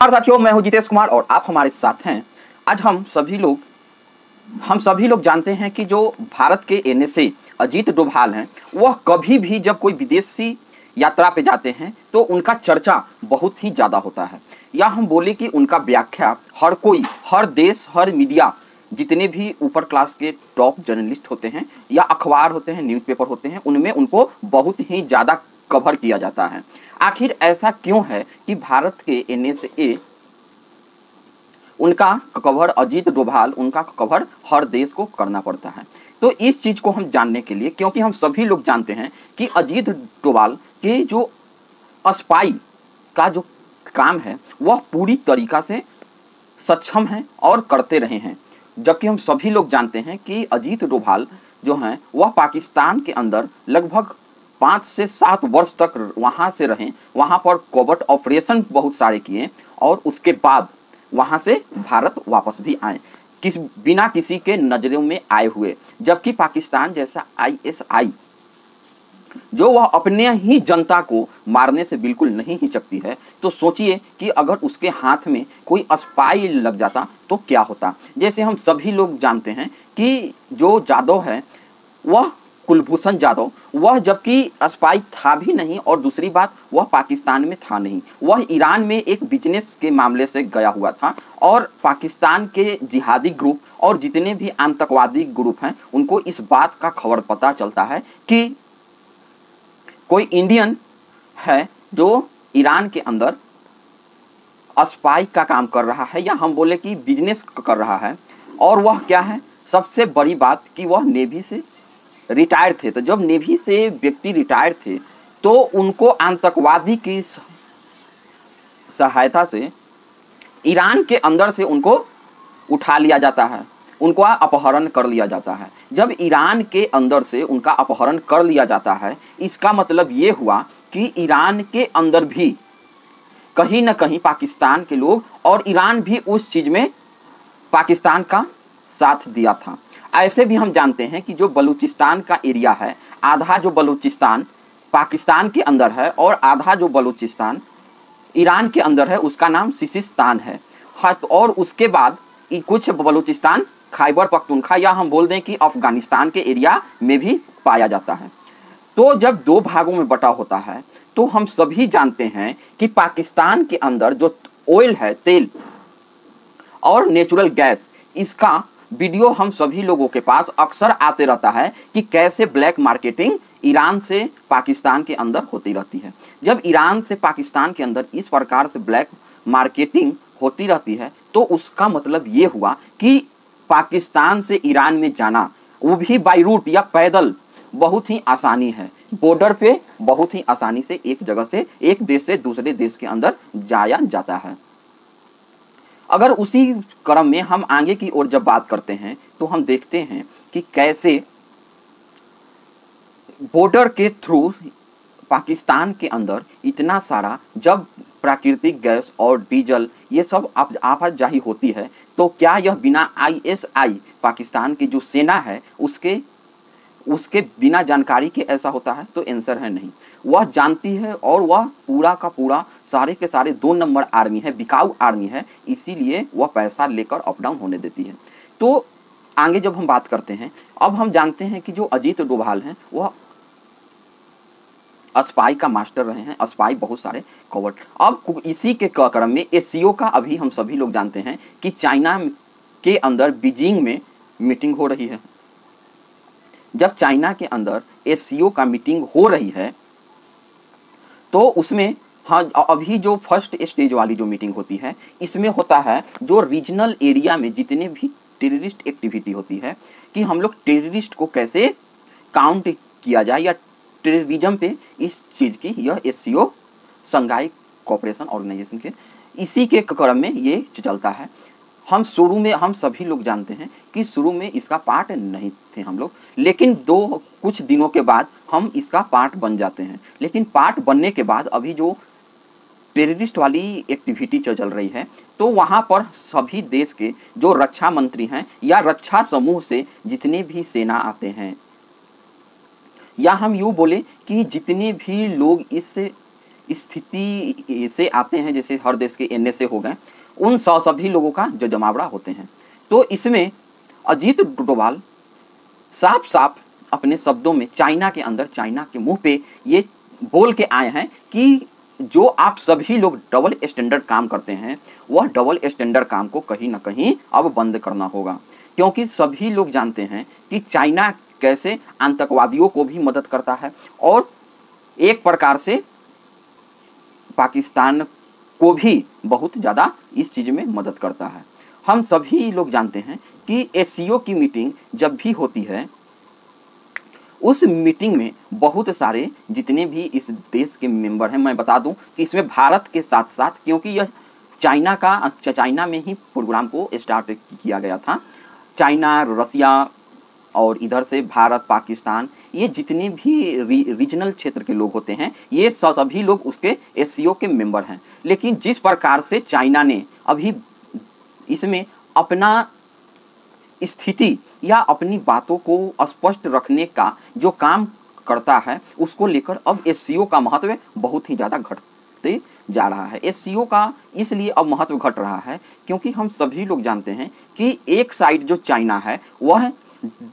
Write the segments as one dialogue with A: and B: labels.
A: नमस्कार साथियों, मैं हूं जितेश कुमार और आप हमारे साथ हैं। आज हम सभी लोग जानते हैं कि जो भारत के एनएसए अजीत डोभाल हैं, वह कभी भी जब कोई विदेशी यात्रा पे जाते हैं तो उनका चर्चा बहुत ही ज़्यादा होता है, या हम बोले कि उनका व्याख्या हर कोई, हर देश, हर मीडिया, जितने भी ऊपर क्लास के टॉप जर्नलिस्ट होते हैं या अखबार होते हैं, न्यूज़पेपर होते हैं, उनमें उनको बहुत ही ज़्यादा कवर किया जाता है। आखिर ऐसा क्यों है कि भारत के एनएसए उनका कवर, अजीत डोभाल, उनका कवर हर देश को करना पड़ता है? तो इस चीज़ को हम जानने के लिए, क्योंकि हम सभी लोग जानते हैं कि अजीत डोभाल के जो स्पाई का जो काम है वह पूरी तरीक़ा से सक्षम हैं और करते रहे हैं। जबकि हम सभी लोग जानते हैं कि अजीत डोभाल जो हैं वह पाकिस्तान के अंदर लगभग 5 से 7 वर्ष तक वहाँ से रहें, वहाँ पर कोवर्ट ऑपरेशन बहुत सारे किए और उसके बाद वहाँ से भारत वापस भी आए, बिना किसी के नज़रों में आए हुए। जबकि पाकिस्तान जैसा आईएसआई जो वह अपने ही जनता को मारने से बिल्कुल नहीं हिचकती है, तो सोचिए कि अगर उसके हाथ में कोई स्पाई लग जाता तो क्या होता। जैसे हम सभी लोग जानते हैं कि जो जादव है वह कुलभूषण जाधव, वह जबकि स्पाई था भी नहीं, और दूसरी बात वह पाकिस्तान में था नहीं, वह ईरान में एक बिजनेस के मामले से गया हुआ था। और पाकिस्तान के जिहादी ग्रुप और जितने भी आतंकवादी ग्रुप हैं उनको इस बात का खबर पता चलता है कि कोई इंडियन है जो ईरान के अंदर स्पाई का काम कर रहा है, या हम बोले कि बिजनेस कर रहा है। और वह क्या है, सबसे बड़ी बात कि वह नेवी से रिटायर थे। तो जब नेवी से व्यक्ति रिटायर थे तो उनको आतंकवादी की सहायता से ईरान के अंदर से उनको उठा लिया जाता है, उनको अपहरण कर लिया जाता है। जब ईरान के अंदर से उनका अपहरण कर लिया जाता है, इसका मतलब ये हुआ कि ईरान के अंदर भी कहीं ना कहीं पाकिस्तान के लोग, और ईरान भी उस चीज़ में पाकिस्तान का साथ दिया था। ऐसे भी हम जानते हैं कि जो बलूचिस्तान का एरिया है, आधा जो बलूचिस्तान पाकिस्तान के अंदर है और आधा जो बलूचिस्तान ईरान के अंदर है, उसका नाम सिस्तान है। और उसके बाद कुछ बलूचिस्तान खैबर पख्तूनख्वा, या हम बोल दें कि अफगानिस्तान के एरिया में भी पाया जाता है। तो जब 2 भागों में बटा होता है तो हम सभी जानते हैं कि पाकिस्तान के अंदर जो ऑयल है, तेल और नेचुरल गैस, इसका वीडियो हम सभी लोगों के पास अक्सर आते रहता है कि कैसे ब्लैक मार्केटिंग ईरान से पाकिस्तान के अंदर होती रहती है। जब ईरान से पाकिस्तान के अंदर इस प्रकार से ब्लैक मार्केटिंग होती रहती है तो उसका मतलब ये हुआ कि पाकिस्तान से ईरान में जाना, वो भी बाई रूट या पैदल, बहुत ही आसानी है। बॉर्डर पे बहुत ही आसानी से एक जगह से, एक देश से दूसरे देश के अंदर जाया जाता है। अगर उसी क्रम में हम आगे की ओर जब बात करते हैं तो हम देखते हैं कि कैसे बॉर्डर के थ्रू पाकिस्तान के अंदर इतना सारा, जब प्राकृतिक गैस और डीजल ये सब आवाजाही होती है, तो क्या यह बिना आईएसआई पाकिस्तान की जो सेना है उसके बिना जानकारी के ऐसा होता है? तो आंसर है नहीं। वह जानती है और वह पूरा का पूरा सारे के सारे 2 नंबर आर्मी है, बिकाऊ आर्मी है, इसीलिए वह पैसा लेकर अप डाउन होने देती है। तो आगे जब हम बात करते हैं, अब हम जानते हैं कि जो अजीत डोभाल हैं वह स्पाई का मास्टर रहे हैं, स्पाई बहुत सारे कवर्ट। अब इसी के क्रम में एससीओ का अभी हम सभी लोग जानते हैं कि चाइना के अंदर बीजिंग में मीटिंग हो रही है। जब चाइना के अंदर एससीओ का मीटिंग हो रही है तो उसमें, हाँ, अभी जो फर्स्ट स्टेज वाली जो मीटिंग होती है, इसमें होता है जो रीजनल एरिया में जितने भी टेररिस्ट एक्टिविटी होती है, कि हम लोग टेररिस्ट को कैसे काउंट किया जाए, या टेररिज्म पे इस चीज़ की, यह एससीओ शंघाई कोऑपरेशन ऑर्गेनाइजेशन के इसी के क्रम में ये चलता है। हम शुरू में, हम सभी लोग जानते हैं कि शुरू में इसका पार्ट नहीं थे हम लोग, लेकिन कुछ दिनों के बाद हम इसका पार्ट बन जाते हैं। लेकिन पार्ट बनने के बाद अभी जो टेररिस्ट वाली एक्टिविटी चल रही है, तो वहाँ पर सभी देश के जो रक्षा मंत्री हैं या रक्षा समूह से जितने भी सेना आते हैं, या हम यूँ बोले कि जितने भी लोग इस स्थिति से आते हैं, जैसे हर देश के एनएसए हो गए, उन सभी लोगों का जो जमावड़ा होते हैं। तो इसमें अजीत डोभाल साफ साफ अपने शब्दों में चाइना के अंदर, चाइना के मुंह पे ये बोल के आए हैं कि जो आप सभी लोग डबल स्टैंडर्ड काम करते हैं, वह डबल स्टैंडर्ड काम को कहीं ना कहीं अब बंद करना होगा। क्योंकि सभी लोग जानते हैं कि चाइना कैसे आतंकवादियों को भी मदद करता है और एक प्रकार से पाकिस्तान को भी बहुत ज़्यादा इस चीज़ में मदद करता है। हम सभी लोग जानते हैं कि एससीओ की मीटिंग जब भी होती है, उस मीटिंग में बहुत सारे जितने भी इस देश के मेंबर हैं, मैं बता दूं कि इसमें भारत के साथ साथ, क्योंकि यह चाइना में ही प्रोग्राम को स्टार्ट किया गया था, चाइना, रसिया और इधर से भारत, पाकिस्तान, ये जितने भी रीजनल क्षेत्र के लोग होते हैं, ये सभी लोग उसके एससीओ के मेंबर हैं। लेकिन जिस प्रकार से चाइना ने अभी इसमें अपना स्थिति या अपनी बातों को स्पष्ट रखने का जो काम करता है, उसको लेकर अब एससीओ का महत्व बहुत ही ज़्यादा घटते जा रहा है। एससीओ का इसलिए अब महत्व घट रहा है क्योंकि हम सभी लोग जानते हैं कि एक साइड जो चाइना है वह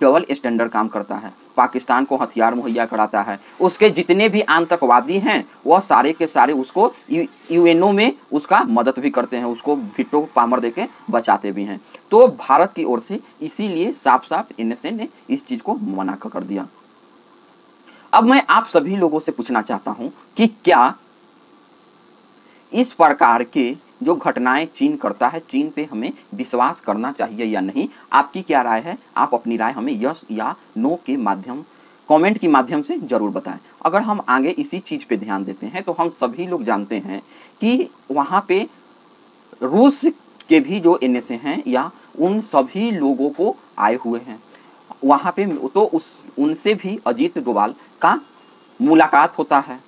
A: डबल स्टैंडर्ड काम करता है, पाकिस्तान को हथियार मुहैया कराता है, उसके जितने भी आतंकवादी हैं वह सारे के सारे उसको यूएनओ में उसका मदद भी करते हैं, उसको वीटो पावर देके बचाते भी हैं। तो भारत की ओर से इसीलिए साफ साफ एनएसए ने इस चीज़ को मना कर दिया। अब मैं आप सभी लोगों से पूछना चाहता हूं कि क्या इस प्रकार के जो घटनाएं चीन करता है, चीन पे हमें विश्वास करना चाहिए या नहीं? आपकी क्या राय है? आप अपनी राय हमें यस या नो के माध्यम, कमेंट के माध्यम से ज़रूर बताएं। अगर हम आगे इसी चीज़ पे ध्यान देते हैं तो हम सभी लोग जानते हैं कि वहाँ पे रूस के भी जो एनएसए हैं या उन सभी लोगों को आए हुए हैं वहाँ पे, तो उनसे भी अजीत डोभाल का मुलाकात होता है।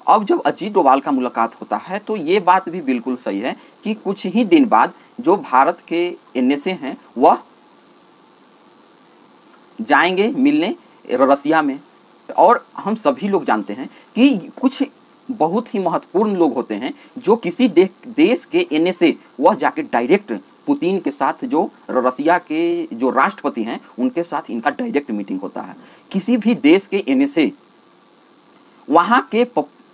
A: अब जब अजीत डोभाल का मुलाकात होता है तो ये बात भी बिल्कुल सही है कि कुछ ही दिन बाद जो भारत के एनएसए हैं वह जाएंगे मिलने रसिया में। और हम सभी लोग जानते हैं कि कुछ बहुत ही महत्वपूर्ण लोग होते हैं जो किसी देश के एनएसए वह जाके डायरेक्ट पुतिन के साथ, जो रसिया के जो राष्ट्रपति हैं उनके साथ इनका डायरेक्ट मीटिंग होता है। किसी भी देश के एनएसए वहाँ के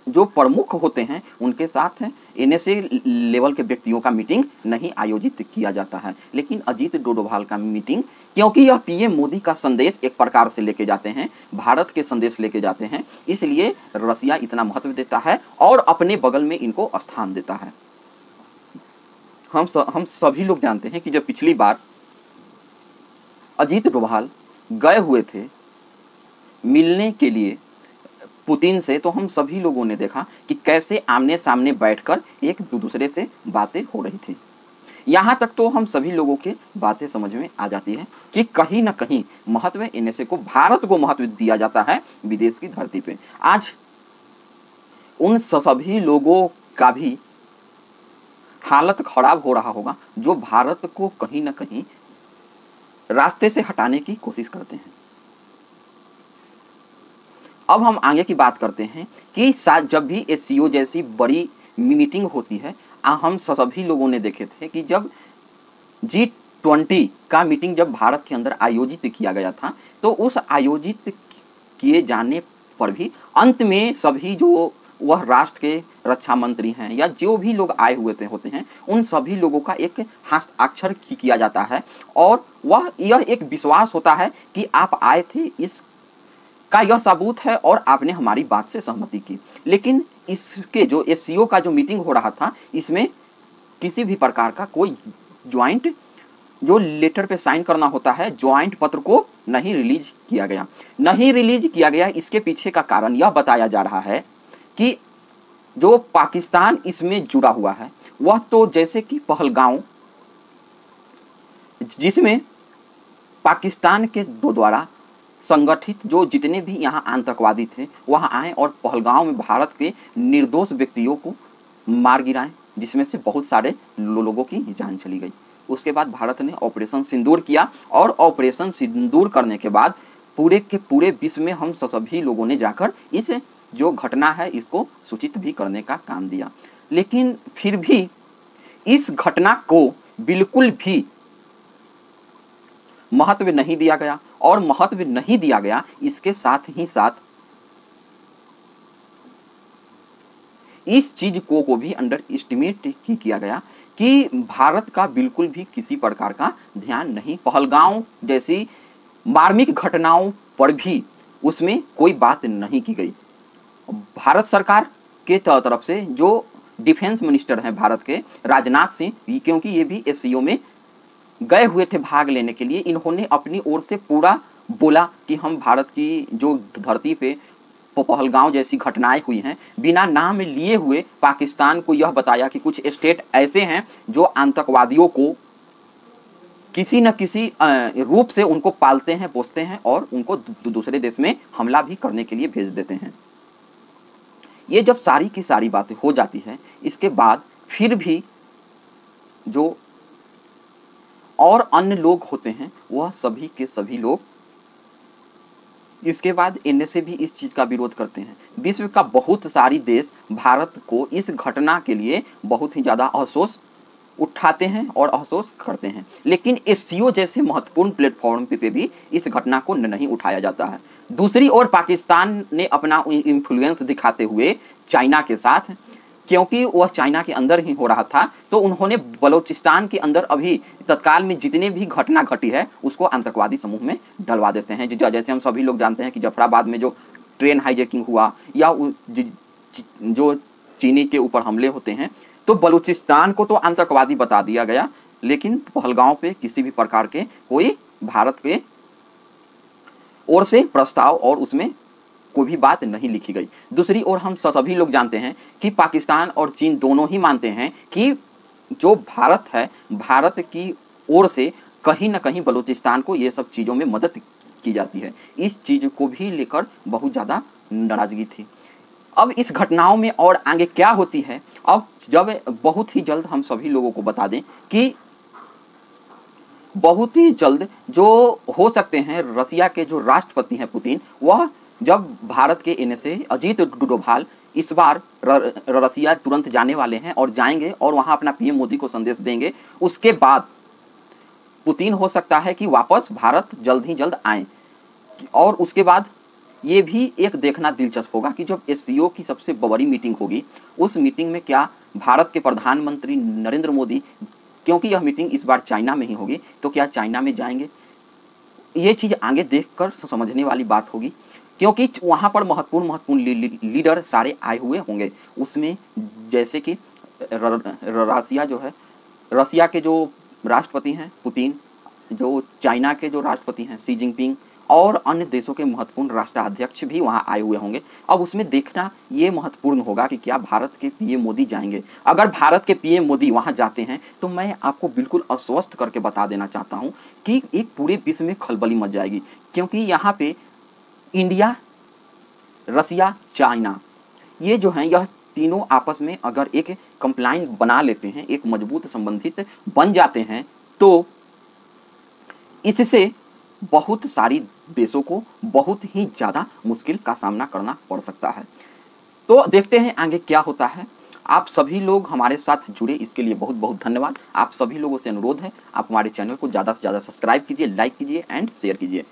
A: जो प्रमुख होते हैं उनके साथ एनएसए लेवल के व्यक्तियों का मीटिंग नहीं आयोजित किया जाता है। लेकिन अजीत डोभाल का मीटिंग, क्योंकि यह पीएम मोदी का संदेश एक प्रकार से लेके जाते हैं, भारत के संदेश लेके जाते हैं, इसलिए रसिया इतना महत्व देता है और अपने बगल में इनको स्थान देता है। हम सभी लोग जानते हैं कि जब पिछली बार अजीत डोभाल गए हुए थे मिलने के लिए पुतिन से, तो हम सभी लोगों ने देखा कि कैसे आमने सामने बैठकर एक दूसरे से बातें हो रही थी। यहाँ तक तो हम सभी लोगों की बातें समझ में आ जाती है कि कहीं ना कहीं महत्व एनएसए को, भारत को महत्व दिया जाता है विदेश की धरती पे। आज उन सभी लोगों का भी हालत खराब हो रहा होगा जो भारत को कहीं ना कहीं रास्ते से हटाने की कोशिश करते हैं। अब हम आगे की बात करते हैं कि जब भी एससीओ जैसी बड़ी मीटिंग होती है, हम सभी लोगों ने देखे थे कि जब G20 का मीटिंग जब भारत के अंदर आयोजित किया गया था, तो उस आयोजित किए जाने पर भी अंत में सभी जो वह राष्ट्र के रक्षा मंत्री हैं या जो भी लोग आए हुए होते हैं, उन सभी लोगों का एक हस्ताक्षर किया जाता है और यह एक विश्वास होता है कि आप आए थे, इस का यह सबूत है और आपने हमारी बात से सहमति की। लेकिन इसके जो एससीओ का जो मीटिंग हो रहा था, इसमें किसी भी प्रकार का कोई ज्वाइंट जो लेटर पे साइन करना होता है, ज्वाइंट पत्र को नहीं रिलीज किया गया। इसके पीछे का कारण यह बताया जा रहा है कि जो पाकिस्तान इसमें जुड़ा हुआ है वह तो जैसे कि पहलगांव, जिसमें पाकिस्तान के द्वारा संगठित जो जितने भी यहाँ आतंकवादी थे वहाँ आए और पहलगांव में भारत के निर्दोष व्यक्तियों को मार गिराएं, जिसमें से बहुत सारे लोगों की जान चली गई। उसके बाद भारत ने ऑपरेशन सिंदूर किया और ऑपरेशन सिंदूर करने के बाद पूरे के पूरे विश्व में हम सभी लोगों ने जाकर इस जो घटना है इसको सूचित भी करने का काम दिया। लेकिन फिर भी इस घटना को बिल्कुल भी महत्व नहीं दिया गया, और महत्व नहीं दिया गया इसके साथ ही साथ इस चीज को भी अंडर एस्टिमेट किया गया कि भारत का बिल्कुल भी किसी प्रकार का ध्यान नहीं, पहलगांव जैसी मार्मिक घटनाओं पर भी उसमें कोई बात नहीं की गई। भारत सरकार के तरफ से जो डिफेंस मिनिस्टर हैं भारत के, राजनाथ सिंह, क्योंकि ये भी एससीओ में गए हुए थे भाग लेने के लिए, इन्होंने अपनी ओर से पूरा बोला कि हम भारत की जो धरती पे पहलगांव जैसी घटनाएं हुई हैं, बिना नाम लिए हुए पाकिस्तान को यह बताया कि कुछ स्टेट ऐसे हैं जो आतंकवादियों को किसी न किसी रूप से उनको पालते हैं, पोसते हैं और उनको दूसरे देश में हमला भी करने के लिए भेज देते हैं। ये जब सारी की सारी बातें हो जाती हैं, इसके बाद फिर भी जो और अन्य लोग होते हैं वह सभी के सभी लोग इसके बाद एनएसए भी इस चीज़ का विरोध करते हैं। विश्व का बहुत सारी देश भारत को इस घटना के लिए बहुत ही ज़्यादा अफसोस उठाते हैं और अफसोस करते हैं, लेकिन एससीओ जैसे महत्वपूर्ण प्लेटफॉर्म पे भी इस घटना को नहीं उठाया जाता है। दूसरी ओर पाकिस्तान ने अपना इन्फ्लुएंस दिखाते हुए चाइना के साथ, क्योंकि वह चाइना के अंदर ही हो रहा था, तो उन्होंने बलूचिस्तान के अंदर अभी तत्काल में जितने भी घटना घटी है उसको आतंकवादी समूह में डलवा देते हैं। जैसे हम सभी लोग जानते हैं कि जफराबाद में जो ट्रेन हाईजैकिंग हुआ या जो चीनी के ऊपर हमले होते हैं, तो बलूचिस्तान को तो आतंकवादी बता दिया गया, लेकिन पहलगांव पे किसी भी प्रकार के कोई भारत के ओर से प्रस्ताव और उसमें कोई भी बात नहीं लिखी गई। दूसरी ओर हम सभी लोग जानते हैं कि पाकिस्तान और चीन दोनों ही मानते हैं कि जो भारत है, भारत की ओर से कहीं ना कहीं बलूचिस्तान को ये सब चीज़ों में मदद की जाती है। इस चीज़ को भी लेकर बहुत ज़्यादा नाराज़गी थी। अब इस घटनाओं में और आगे क्या होती है, अब जब बहुत ही जल्द हम सभी लोगों को बता दें कि बहुत ही जल्द जो हो सकते हैं रसिया के जो राष्ट्रपति हैं पुतिन, वह जब भारत के एनएसए अजीत डोभाल इस बार रसिया तुरंत जाने वाले हैं और जाएंगे और वहां अपना पीएम मोदी को संदेश देंगे, उसके बाद पुतिन हो सकता है कि वापस भारत जल्द ही जल्द आए। और उसके बाद ये भी एक देखना दिलचस्प होगा कि जब एससीओ की सबसे बड़ी मीटिंग होगी, उस मीटिंग में क्या भारत के प्रधानमंत्री नरेंद्र मोदी, क्योंकि यह मीटिंग इस बार चाइना में ही होगी, तो क्या चाइना में जाएंगे, ये चीज़ आगे देखकर समझने वाली बात होगी, क्योंकि वहाँ पर महत्वपूर्ण लीडर सारे आए हुए होंगे। उसमें जैसे कि रसिया जो है, रसिया के जो राष्ट्रपति हैं पुतिन, जो चाइना के जो राष्ट्रपति हैं शी जिनपिंग, और अन्य देशों के महत्वपूर्ण राष्ट्राध्यक्ष भी वहाँ आए हुए होंगे। अब उसमें देखना ये महत्वपूर्ण होगा कि क्या भारत के पीएम मोदी जाएंगे। अगर भारत के पीएम मोदी वहाँ जाते हैं तो मैं आपको बिल्कुल आश्वस्त करके बता देना चाहता हूँ कि एक पूरे विश्व में खलबली मच जाएगी, क्योंकि यहाँ पे इंडिया, रसिया, चाइना, ये जो हैं यह तीनों आपस में अगर एक कंप्लाइन बना लेते हैं, एक मजबूत संबंधित बन जाते हैं, तो इससे बहुत सारी देशों को बहुत ही ज़्यादा मुश्किल का सामना करना पड़ सकता है। तो देखते हैं आगे क्या होता है। आप सभी लोग हमारे साथ जुड़े, इसके लिए बहुत बहुत धन्यवाद। आप सभी लोगों से अनुरोध है, आप हमारे चैनल को ज़्यादा से ज़्यादा सब्सक्राइब कीजिए, लाइक कीजिए एंड शेयर कीजिए।